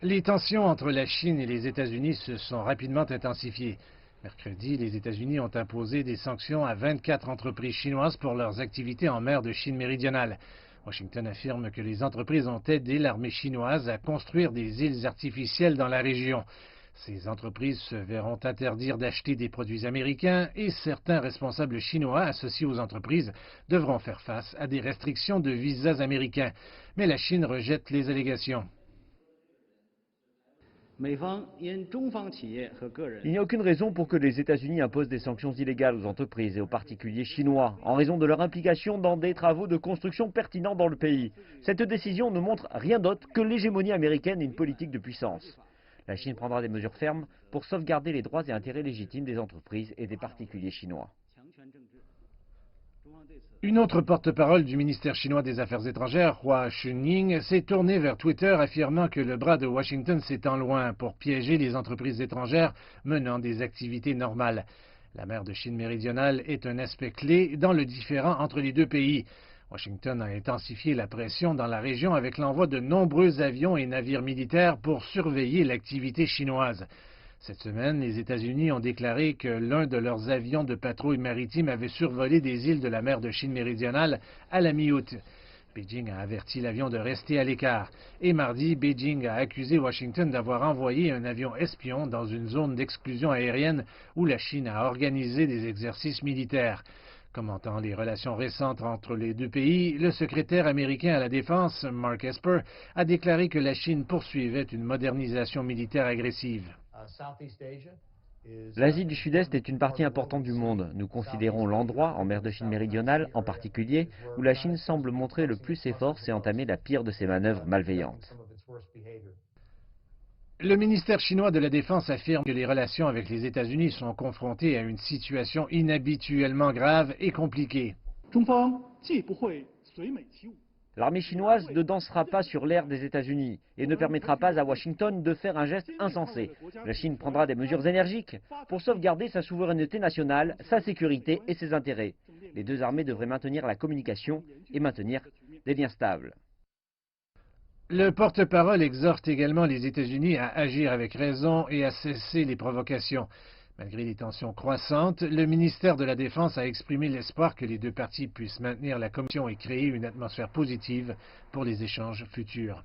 Les tensions entre la Chine et les États-Unis se sont rapidement intensifiées. Mercredi, les États-Unis ont imposé des sanctions à 24 entreprises chinoises pour leurs activités en mer de Chine méridionale. Washington affirme que les entreprises ont aidé l'armée chinoise à construire des îles artificielles dans la région. Ces entreprises se verront interdire d'acheter des produits américains et certains responsables chinois associés aux entreprises devront faire face à des restrictions de visas américains. Mais la Chine rejette les allégations. Il n'y a aucune raison pour que les États-Unis imposent des sanctions illégales aux entreprises et aux particuliers chinois, en raison de leur implication dans des travaux de construction pertinents dans le pays. Cette décision ne montre rien d'autre que l'hégémonie américaine et une politique de puissance. La Chine prendra des mesures fermes pour sauvegarder les droits et intérêts légitimes des entreprises et des particuliers chinois. Une autre porte-parole du ministère chinois des Affaires étrangères, Hua Chunying, s'est tournée vers Twitter affirmant que le bras de Washington s'étend loin pour piéger les entreprises étrangères menant des activités normales. La mer de Chine méridionale est un aspect clé dans le différend entre les deux pays. Washington a intensifié la pression dans la région avec l'envoi de nombreux avions et navires militaires pour surveiller l'activité chinoise. Cette semaine, les États-Unis ont déclaré que l'un de leurs avions de patrouille maritime avait survolé des îles de la mer de Chine méridionale à la mi-août. Beijing a averti l'avion de rester à l'écart. Et mardi, Beijing a accusé Washington d'avoir envoyé un avion espion dans une zone d'exclusion aérienne où la Chine a organisé des exercices militaires. Commentant les relations récentes entre les deux pays, le secrétaire américain à la Défense, Mark Esper, a déclaré que la Chine poursuivait une modernisation militaire agressive. L'Asie du Sud-Est est une partie importante du monde. Nous considérons l'endroit, en mer de Chine méridionale en particulier, où la Chine semble montrer le plus ses forces et entamer la pire de ses manœuvres malveillantes. Le ministère chinois de la Défense affirme que les relations avec les États-Unis sont confrontées à une situation inhabituellement grave et compliquée. L'armée chinoise ne dansera pas sur l'air des États-Unis et ne permettra pas à Washington de faire un geste insensé. La Chine prendra des mesures énergiques pour sauvegarder sa souveraineté nationale, sa sécurité et ses intérêts. Les deux armées devraient maintenir la communication et maintenir des liens stables. Le porte-parole exhorte également les États-Unis à agir avec raison et à cesser les provocations. Malgré les tensions croissantes, le ministère de la Défense a exprimé l'espoir que les deux parties puissent maintenir la communication et créer une atmosphère positive pour les échanges futurs.